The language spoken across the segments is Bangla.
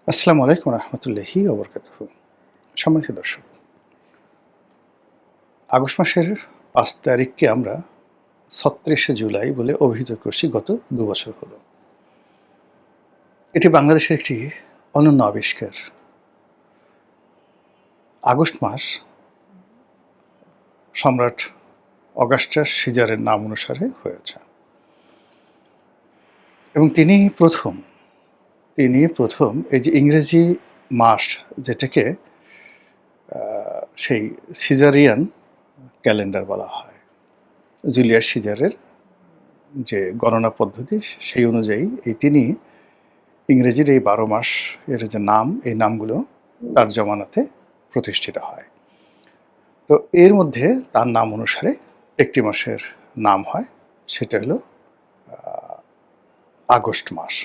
আসসালামু আলাইকুম রহমতুল্লাহি ওবরকাতুহু। সম্মানিত দর্শক, আগস্ট মাসের ৫ তারিখকে আমরা ৩৬শে জুলাই বলে অভিহিত করছি গত ২ বছর হলো। এটি বাংলাদেশের একটি অনন্য আবিষ্কার। আগস্ট মাস সম্রাট অগাস্টাস সিজারের নাম অনুসারে হয়েছে এবং তিনি প্রথম এই যে ইংরেজি মাস যেটাকে সেই সিজারিয়ান ক্যালেন্ডার বলা হয়। জুলিয়াস সিজারের যে গণনা পদ্ধতি সেই অনুযায়ী তিনি ইংরেজির এই ১২ মাস এর যে নাম, এই নামগুলো তার জমানাতে প্রতিষ্ঠিত হয়। তো এর মধ্যে তার নাম অনুসারে একটি মাসের নাম হয়, সেটা হলো আগস্ট মাস।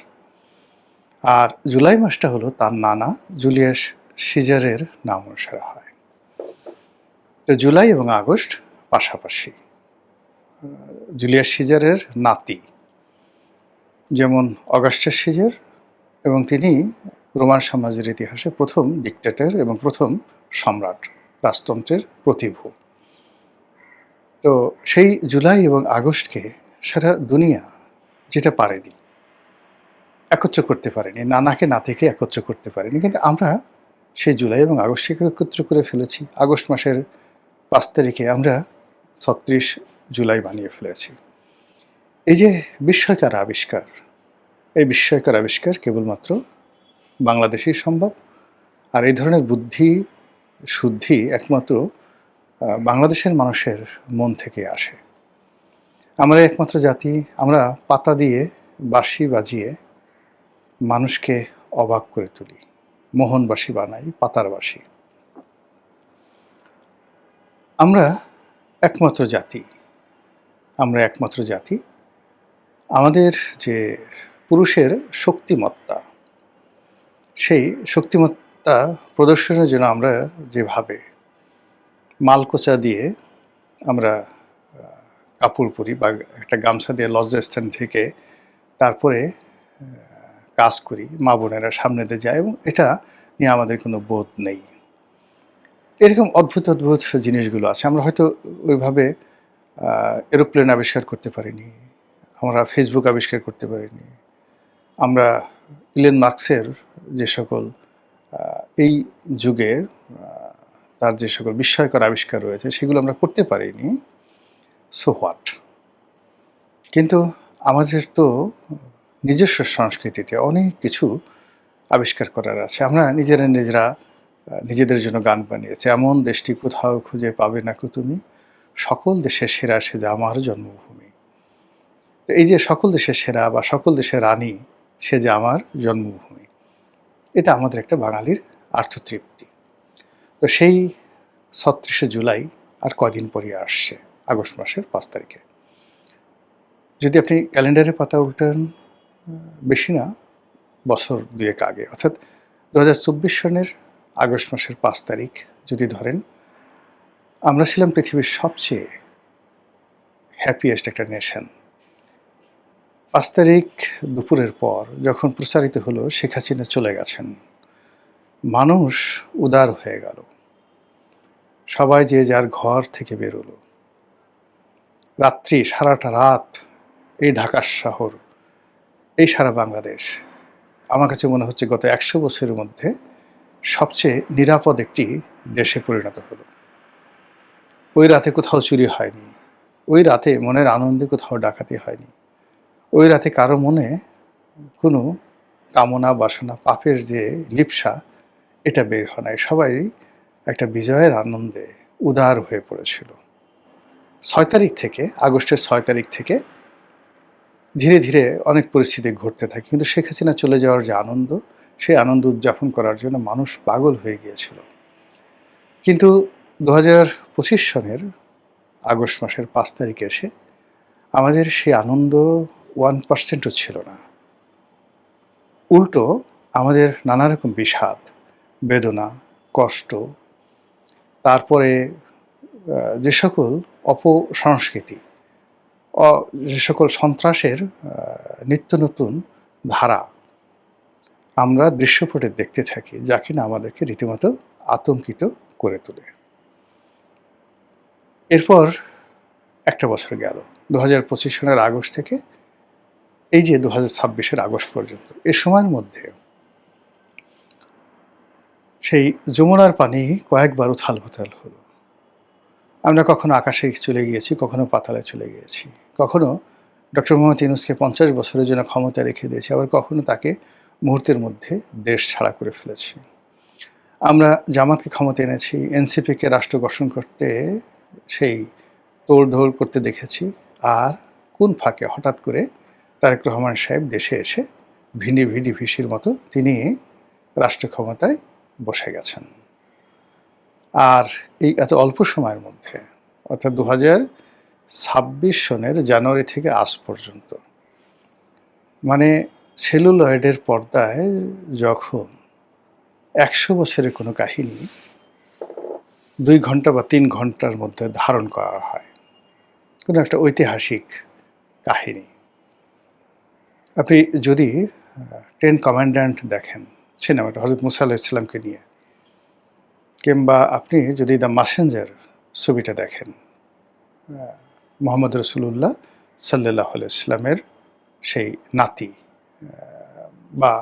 আর জুলাই মাসটা হলো তার নানা জুলিয়াস সিজারের নাম অনুসারে হয়। তো জুলাই এবং আগস্ট পাশাপাশি। জুলিয়াস সিজারের নাতি যেমন অগাস্টাস সিজার, এবং তিনি রোমান সাম্রাজ্যের ইতিহাসে প্রথম ডিক্টেটর এবং প্রথম সম্রাট, রাজতন্ত্রের প্রতিভূ। তো সেই জুলাই এবং আগস্টকে সারা দুনিয়া যেটা পারেনি, একত্র করতে পারেনি, নানাকে নাতিকে একত্র করতে পারেনি, কিন্তু আমরা সেই জুলাই এবং আগস্টকে একত্র করে ফেলেছি। আগস্ট মাসের ৫ তারিখে আমরা ৩৬ জুলাই বানিয়ে ফেলেছি। এই যে বিস্ময়কর আবিষ্কার, এই বিস্ময়কর আবিষ্কার কেবলমাত্র বাংলাদেশেই সম্ভব। আর এই ধরনের বুদ্ধি শুদ্ধি একমাত্র বাংলাদেশের মানুষের মন থেকে আসে। আমরা একমাত্র জাতি, আমরা পাতা দিয়ে বাঁশি বাজিয়ে মানুষকে অবাক করে তুলি, মোহনবাসী বানাই, পাতার বাঁশি। আমরা একমাত্র জাতি। আমাদের যে পুরুষের শক্তিমত্তা, সেই শক্তিমত্তা প্রদর্শনের জন্য আমরা যেভাবে মালকোচা দিয়ে আমরা কাপড় পরি বা একটা গামছা দিয়ে লজ্জাস্থান ঢেকে তারপরে কাজ করি, মা বোনেরা সামনে দিয়ে যায়, এবং এটা নিয়ে আমাদের কোনো বোধ নেই। এরকম অদ্ভুত অদ্ভুত জিনিসগুলো আছে। আমরা হয়তো ওইভাবে এরোপ্লেন আবিষ্কার করতে পারিনি, আমরা ফেসবুক আবিষ্কার করতে পারিনি, আমরা ইলন মাস্কের যে সকল এই যুগের তার যে সকল বিস্ময়কর আবিষ্কার রয়েছে সেগুলো আমরা করতে পারিনি। So what? কিন্তু আমাদের তো নিজস্ব সংস্কৃতিতে অনেক কিছু আবিষ্কার করার আছে। আমরা নিজেরা নিজেদের জন্য গান বানিয়েছি। এমন দেশটি কোথাও খুঁজে পাবে না কো তুমি, সকল দেশের সেরা সে যে আমার জন্মভূমি। তো এই যে সকল দেশের সেরা বা সকল দেশের রানী সে যে আমার জন্মভূমি, এটা আমাদের একটা বাঙালির আত্মতৃপ্তি। তো সেই ৩৬শে জুলাই আর কদিন পরে আসছে, আগস্ট মাসের ৫ তারিখে। যদি আপনি ক্যালেন্ডারের পাতা উল্টান, বেশি না, বছর ২ আগে, অর্থাৎ ২০২৪ সনের আগস্ট মাসের ৫ তারিখ যদি ধরেন, আমরা ছিলাম পৃথিবীর সবচেয়ে হ্যাপিয়েস্ট একটা নেশন। ৫ তারিখ দুপুরের পর যখন প্রচারিত হলো শেখ হাসিনা চলে গেছেন, মানুষ উদার হয়ে গেল, সবাই যে যার ঘর থেকে বেরোলো। রাত্রি, সারাটা রাত এই ঢাকা শহর, এই সারা বাংলাদেশ, আমার কাছে মনে হচ্ছে গত ১০০ বছরের মধ্যে সবচেয়ে নিরাপদ একটি দেশে পরিণত হলো। ওই রাতে কোথাও চুরি হয়নি, ওই রাতে মনের আনন্দে কোথাও ডাকাতি হয়নি, ওই রাতে কারো মনে কোনো কামনা বাসনা, পাপের যে লিপ্সা, এটা বের হয় নাই। সবাই একটা বিজয়ের আনন্দে উদার হয়ে পড়েছিল। ৬ তারিখ থেকে, আগস্টের ৬ তারিখ থেকে ধীরে ধীরে অনেক পরিস্থিতি ঘটতে থাকে, কিন্তু শেখ হাসিনা চলে যাওয়ার যে আনন্দ, সেই আনন্দ উদযাপন করার জন্য মানুষ পাগল হয়ে গিয়েছিল। কিন্তু ২০২৫ সনের আগস্ট মাসের ৫ তারিখে এসে আমাদের সেই আনন্দ 1%ও ছিল না। উল্টো আমাদের নানা রকম বিষাদ, বেদনা, কষ্ট, তারপরে যে সকল অপসংস্কৃতি, যে সকল সন্ত্রাসের নিত্য নতুন ধারা, আমরা দৃশ্যপটে দেখতে থাকি, যা কিনা আমাদেরকে রীতিমতো আতঙ্কিত করে তোলে। এরপর একটা বছর গেল। ২০২৫ সনের আগস্ট থেকে এই যে ২০২৬-এর আগস্ট পর্যন্ত। এ সময়ের মধ্যে সেই যমুনার পানি কয়েকবার উথাল-পাথাল হলো। আমরা কখনো আকাশে চলে গিয়েছি, কখনো পাতালে চলে গিয়েছি। কখনো ডক্টর মোহাম্মদ ইউনূসকে ৫০ বছরের জন্য ক্ষমতায় রেখে দিয়েছি, আবার কখনো তাকে মুহূর্তের মধ্যে দেশ ছাড়া করে ফেলেছি। আমরা জামাতকে ক্ষমতায় এনেছি, এনসিপিকে রাষ্ট্র গঠন করতে সেই তোড়-ধোড় করতে দেখেছি। আর কোন ফাঁকে হঠাৎ করে তারেক রহমান সাহেব দেশে এসে ভিনি ভিসির মতো তিনি রাষ্ট্র ক্ষমতায় বসে গেছেন। আর এই এত অল্প সময়ের মধ্যে, অর্থাৎ ২০২৬ সনের জানুয়ারি থেকে আজ পর্যন্ত, মানে সেলুলয়েডের পর্দায় যখন ১০০ বছরের কোনো কাহিনী ২ ঘন্টা বা ৩ ঘন্টার মধ্যে ধারণ করা হয়, কোনো একটা ঐতিহাসিক কাহিনী। আপনি যদি টেন কমান্ড্যান্ট দেখেন, সিনেমাটা হযরত মুসা আলাইহিস সালামকে নিয়ে, কিংবা আপনি যদি দ্য মেসেঞ্জার ছবিটা দেখেন, মুহাম্মদ রাসূলুল্লাহ সাল্লাল্লাহু আলাইহি ওয়াসাল্লামের সেই নাতি, বা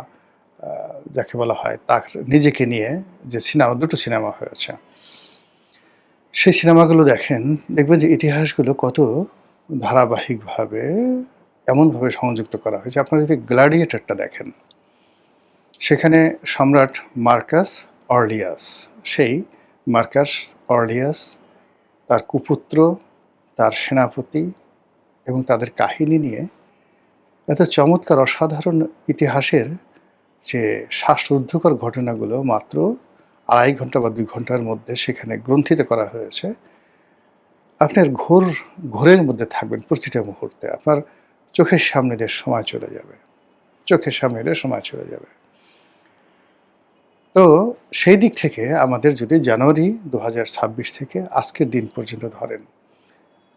যাকে বলা হয় তার নিজেকে নিয়ে যে সিনেমা, দুটো সিনেমা হয়েছে, সেই সিনেমাগুলো দেখেন, দেখবেন যে ইতিহাসগুলো কত ধারাবাহিকভাবে এমনভাবে সংযুক্ত করা হয়েছে। আপনারা যদি গ্ল্যাডিয়েটরটা দেখেন, সেখানে সম্রাট মার্কাস অর্লিয়াস, সেই মার্কাস অর্লিয়াস, তার কুপুত্র, তার সেনাপতি এবং তাদের কাহিনী নিয়ে এত চমৎকার অসাধারণ ইতিহাসের যে শ্বাসরুদ্ধকর ঘটনাগুলো মাত্র ২.৫ ঘন্টা বা ২ ঘন্টার মধ্যে সেখানে গ্রন্থিত করা হয়েছে। আপনার ঘোরের মধ্যে থাকবেন প্রতিটা মুহূর্তে। আপনার চোখের সামনে দিয়ে সময় চলে যাবে, চোখের সামনে দিয়ে সময় চলে যাবে। তো সেই দিক থেকে আমাদের যদি জানুয়ারি ২০২৬ থেকে আজকের দিন পর্যন্ত ধরেন,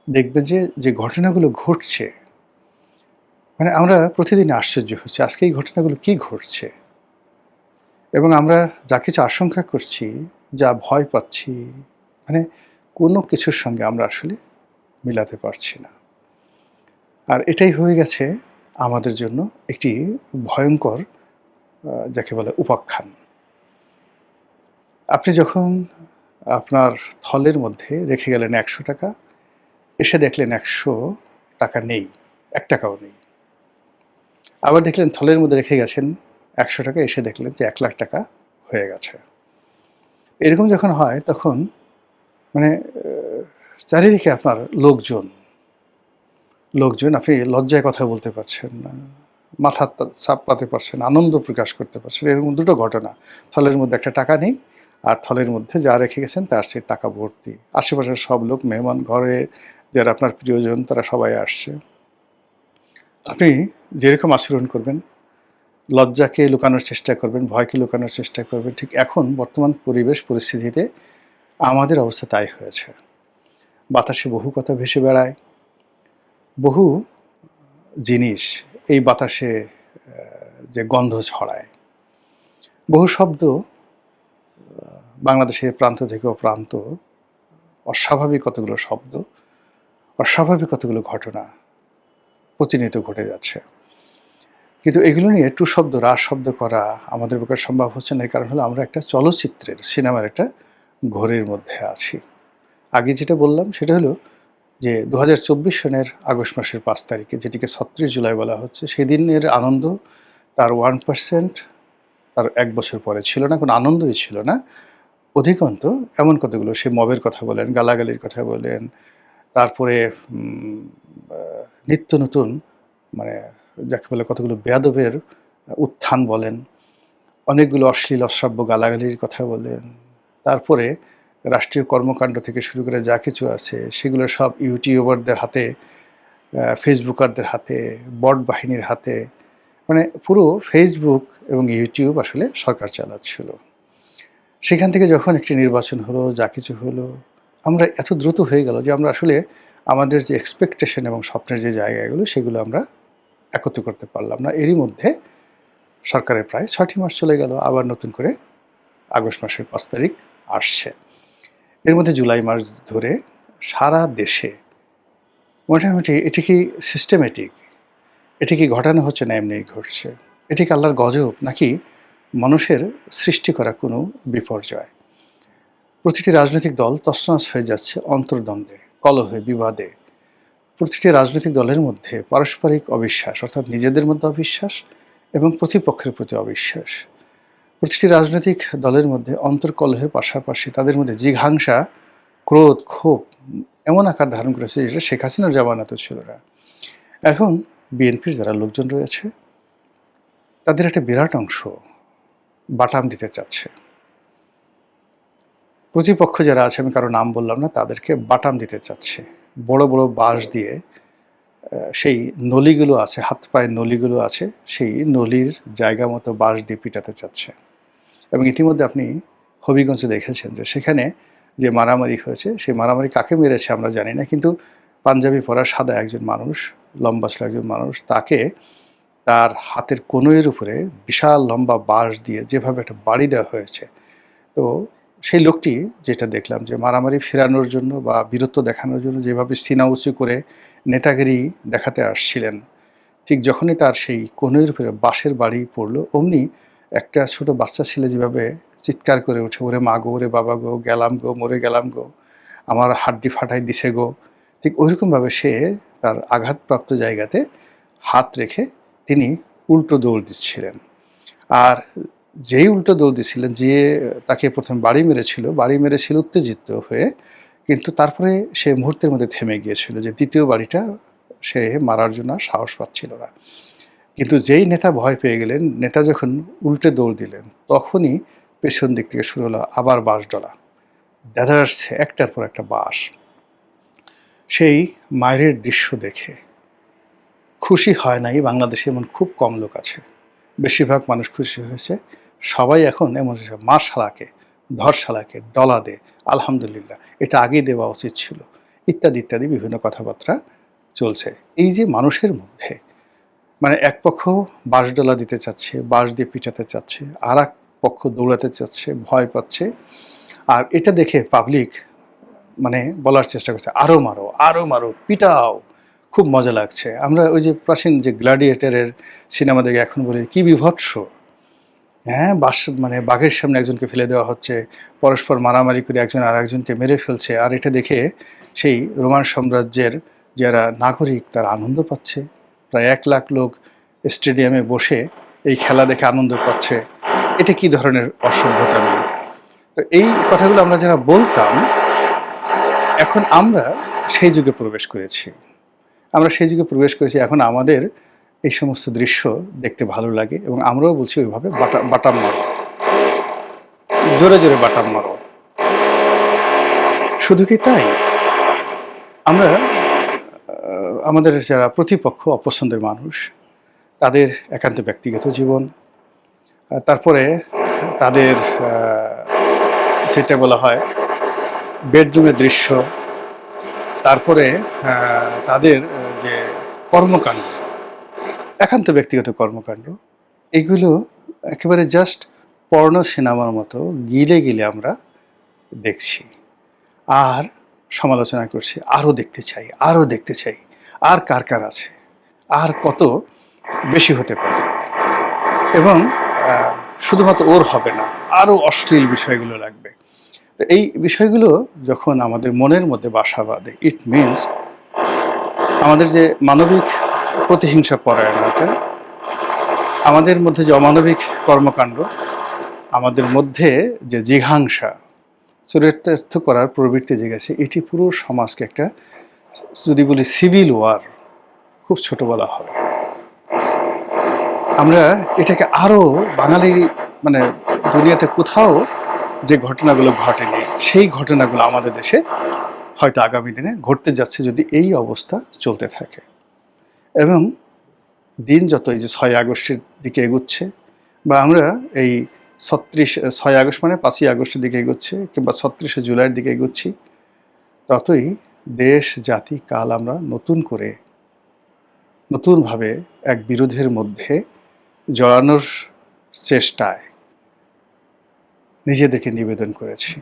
দেখবেন যে ঘটনাগুলো ঘটছে, মানে আমরা প্রতিদিন আশ্চর্য হচ্ছি আজকে এই ঘটনাগুলো কি ঘটছে, এবং আমরা যা কিছু আশঙ্কা করছি, যা ভয় পাচ্ছি, মানে কোনো কিছুর সঙ্গে আমরা আসলে মিলাতে পারছি না। আর এটাই হয়ে গেছে আমাদের জন্য একটি ভয়ঙ্কর, যাকে বলে উপাখ্যান। আপনি যখন আপনার থলের মধ্যে রেখে গেলেন ১০০ টাকা, এসে দেখলেন ১০০ টাকা নেই, ১ টাকাও নেই। আবার দেখলেন থলের মধ্যে রেখে গেছেন ১০০ টাকা, এসে দেখলেন যে ১,০০,০০০ টাকা হয়ে গেছে। এরকম যখন হয় তখন মানে চারিদিকে আপনার লোকজন, আপনি লজ্জায় কথা বলতে পারছেন না, মাথা চাপড়াতে পারছেন, আনন্দ প্রকাশ করতে পারছেন। এরকম দুটো ঘটনা। থলের মধ্যে একটা টাকা নেই, আর থলের মধ্যে যা রেখে গেছেন তার সেই টাকা ভর্তি। আশেপাশের সব লোক, মেহমান, ঘরে যারা আপনার প্রিয়জন, তারা সবাই আসছে। আপনি যেরকম আচরণ করবেন, লজ্জাকে লুকানোর চেষ্টা করবেন, ভয়কে লুকানোর চেষ্টা করবেন, ঠিক এখন বর্তমান পরিবেশ পরিস্থিতিতে আমাদের অবস্থা তাই হয়েছে। বাতাসে বহু কথা ভেসে বেড়ায়, বহু জিনিস এই বাতাসে যে গন্ধ ছড়ায়, বহু শব্দ বাংলাদেশের প্রান্ত থেকে প্রান্ত, অস্বাভাবিক কতগুলো শব্দ, অস্বাভাবিক কতগুলো ঘটনা প্রতিনিয়ত ঘটে যাচ্ছে। কিন্তু এগুলো নিয়ে টু শব্দ, রাস শব্দ করা আমাদের পক্ষে সম্ভব হচ্ছে না। এর কারণ হলো আমরা একটা চলচ্চিত্রের, সিনেমার একটা ঘোরের মধ্যে আছি। আগে যেটা বললাম সেটা হলো যে ২০২৪ সনের আগস্ট মাসের ৫ তারিখে, যেটিকে ৩৬ জুলাই বলা হচ্ছে, সেদিনের আনন্দ তার 1% তার ১ বছর পরে ছিল না, কোনো আনন্দই ছিল না। অধিকন্ত এমন কতগুলো, সে মবের কথা বলেন, গালাগালির কথা বলেন, তারপরে নিত্য নতুন, মানে যাকে বলে কতগুলো বেয়াদবের উত্থান বলেন, অনেকগুলো অশ্লীল অশ্রাব্য গালাগালির কথা বলেন, তারপরে রাষ্ট্রীয় কর্মকাণ্ড থেকে শুরু করে যা কিছু আছে সেগুলো সব ইউটিউবারদের হাতে, ফেসবুকারদের হাতে, বট বাহিনীর হাতে, মানে পুরো ফেসবুক এবং ইউটিউব আসলে সরকার চালাচ্ছিল। সেখান থেকে যখন একটি নির্বাচন হলো, যা কিছু হলো, আমরা এত দ্রুত হয়ে গেল যে আমরা আসলে আমাদের যে এক্সপেকটেশন এবং স্বপ্নের যে জায়গাগুলো, সেগুলো আমরা একত্র করতে পারলাম না। এরই মধ্যে সরকারের প্রায় ৬টি মাস চলে গেল, আবার নতুন করে আগস্ট মাসের ৫ তারিখ আসছে। এর মধ্যে জুলাই মাস ধরে সারা দেশে মোটামুটি এটি কি সিস্টেমেটিক? এটি কি ঘটানো হচ্ছে না এমনিই ঘটছে? এটি কি আল্লাহর গজব নাকি মানুষের সৃষ্টি করা কোনো বিপর্যয়? প্রতিটি রাজনৈতিক দল তছনছ হয়ে যাচ্ছে অন্তর্দ্বন্দ্বে, কলহে, বিবাদে। প্রতিটি রাজনৈতিক দলের মধ্যে পারস্পরিক অবিশ্বাস, অর্থাৎ নিজেদের মধ্যে অবিশ্বাস এবং প্রতিপক্ষের প্রতি অবিশ্বাস। প্রতিটি রাজনৈতিক দলের মধ্যে অন্তর্কলহের পাশাপাশি তাদের মধ্যে জিঘাংসা, ক্রোধ, ক্ষোভ এমন আকার ধারণ করেছে যেটা শেখ হাসিনার জামানাতেও ছিল না। এখন বিএনপির যারা লোকজন রয়েছে তাদের একটা বিরাট অংশ বাটাম দিতে চাচ্ছে। প্রতিপক্ষ যারা আছে, আমি কারো নাম বললাম না, তাদেরকে বাটাম দিতে চাচ্ছে। বড় বড় বাঁশ দিয়ে সেই নলিগুলো আছে, হাত পায়ের নলিগুলো আছে, সেই নলির জায়গা মতো বাঁশ দিয়ে পিটাতে চাচ্ছে। এবং ইতিমধ্যে আপনি হবিগঞ্জে দেখেছেন যে সেখানে যে মারামারি হয়েছে, সেই মারামারি কাকে মেরেছে আমরা জানি না, কিন্তু পাঞ্জাবি পরা সাদা একজন মানুষ, লম্বা ছিল একজন মানুষ, তাকে তার হাতের কনুইয়ের উপরে বিশাল লম্বা বাঁশ দিয়ে যেভাবে একটা বাড়ি দেওয়া হয়েছে। তো সেই লোকটি, যেটা দেখলাম যে মারামারি ফেরানোর জন্য বা বীরত্ব দেখানোর জন্য যেভাবে সিনা উঁচু করে নেতাগিরি দেখাতে আসছিলেন, ঠিক যখনই তার সেই কনুইয়ের উপরে বাঁশের বাড়ি পড়লো, অমনি একটা ছোট বাচ্চা ছেলে যেভাবে চিৎকার করে ওঠে, ওরে মা গো, ওরে বাবা গো, গেলাম গো, মরে গেলাম গো, আমার হাড্ডি ফাটাই দিছে গো, ঠিক ওইরকমভাবে সে তার আঘাতপ্রাপ্ত জায়গাতে হাত রেখে তিনি উল্টো দৌড় দিচ্ছিলেন। আর যেই উল্টো দৌড় দিচ্ছিলেন, যে তাকে প্রথমে বাড়ি মেরেছিল উত্তেজিত হয়ে, কিন্তু তারপরে সে মুহূর্তের মধ্যে থেমে গিয়েছিল যে দ্বিতীয় বাড়িটা সে মারার জন্য সাহস পাচ্ছিল না। কিন্তু যেই নেতা ভয় পেয়ে গেলেন, নেতা যখন উল্টে দৌড় দিলেন, তখনই পেছন দিক থেকে শুরু হলো আবার বাঁশ ডলা, দেদার্স একটার পর একটা বাঁশ। সেই মায়ের দৃশ্য দেখে খুশি হয় নাই বাংলাদেশে এমন খুব কম লোক আছে। বেশিরভাগ মানুষ খুশি হয়েছে। সবাই এখন এমন মা শালাকে, ধর শালাকে, ডলা দে, আলহামদুলিল্লাহ, এটা আগেই দেওয়া উচিত ছিল, ইত্যাদি ইত্যাদি বিভিন্ন কথাবার্তা চলছে। এই যে মানুষের মধ্যে, মানে এক পক্ষ বাঁশডলা দিতে চাচ্ছে, বাঁশ দিয়ে পিটাতে চাচ্ছে, আর এক পক্ষ দৌড়াতে চাচ্ছে, ভয় পাচ্ছে। আর এটা দেখে পাবলিক মানে বলার চেষ্টা করছে, আরও মারো, আরও মারো, পিটাও, খুব মজা লাগছে। আমরা ওই যে প্রাচীন যে গ্ল্যাডিয়েটরের সিনেমা দেখে এখন বলি কি বীভৎস, হ্যাঁ, মানে বাঘের সামনে একজনকে ফেলে দেওয়া হচ্ছে, পরস্পর মারামারি করে একজন আর একজনকে মেরে ফেলছে। আর এটা দেখে সেই রোমান সাম্রাজ্যের যারা নাগরিক তারা আনন্দ পাচ্ছে। প্রায় ১ লাখ লোক স্টেডিয়ামে বসে এই খেলা দেখে আনন্দ পাচ্ছে। এটা কি ধরনের অসভ্যতা নেই? তো এই কথাগুলো আমরা যারা বলতাম, এখন আমরা সেই যুগে প্রবেশ করেছি। এখন আমাদের এই সমস্ত দৃশ্য দেখতে ভালো লাগে এবং আমরাও বলছি ওইভাবে বাটাম মারো, জোরে জোরে বাটাম মারো। শুধু কি তাই, আমরা আমাদের যারা প্রতিপক্ষ, অপছন্দের মানুষ, তাদের একান্ত ব্যক্তিগত জীবন, তারপরে তাদের যেটা বলা হয় বেডরুমের দৃশ্য, তারপরে তাদের যে কর্মকাণ্ড, একান্ত ব্যক্তিগত কর্মকাণ্ড, এগুলো একেবারে জাস্ট পর্ণ সিনেমার মতো গিলে গিলে আমরা দেখছি আর সমালোচনা করছি, আরও দেখতে চাই, আরও দেখতে চাই, আর কার কার আছে, আর কত বেশি হতে পারে। এবং শুধুমাত্র ওর হবে না, আরও অশ্লীল বিষয়গুলো লাগবে। তো এই বিষয়গুলো যখন আমাদের মনের মধ্যে বাসা বাঁধে, ইট মিনস আমাদের যে মানবিক প্রতিহিংসা পরায়ণতা, আমাদের মধ্যে যে অমানবিক কর্মকাণ্ড, আমাদের মধ্যে যে জিঘাংসা, চরিতার্থ করার প্রবৃত্তি জেগেছে, এটি পুরো সমাজকে একটা, যদি বলি সিভিল ওয়ার, খুব ছোট বলা হবে। আমরা এটাকে আরও বাঙালি, মানে দুনিয়াতে কোথাও যে ঘটনাগুলো ঘটেনি, সেই ঘটনাগুলো আমাদের দেশে হয়তো আগামী দিনে ঘটতে যাচ্ছে যদি এই অবস্থা চলতে থাকে। এবং দিন যত এই যে 6 আগস্টের দিকে এগুচ্ছে, বা আমরা এই 6 আগস্ট মানে 5ই আগস্টের দিকে এগোচ্ছে, কিংবা 36শে জুলাইয়ের দিকে এগোচ্ছি, ততই দেশ, জাতি, কাল আমরা নতুনভাবে এক বিরোধের মধ্যে জড়ানোর চেষ্টায় নিজেদেরকে নিবেদন করেছি।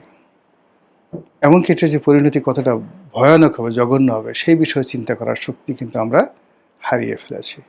এমনকি এটার যে পরিণতি কতটা ভয়ানক হবে, জঘন্য হবে, সেই বিষয়ে চিন্তা করার শক্তি কিন্তু আমরা হারিয়ে ফেলেছি।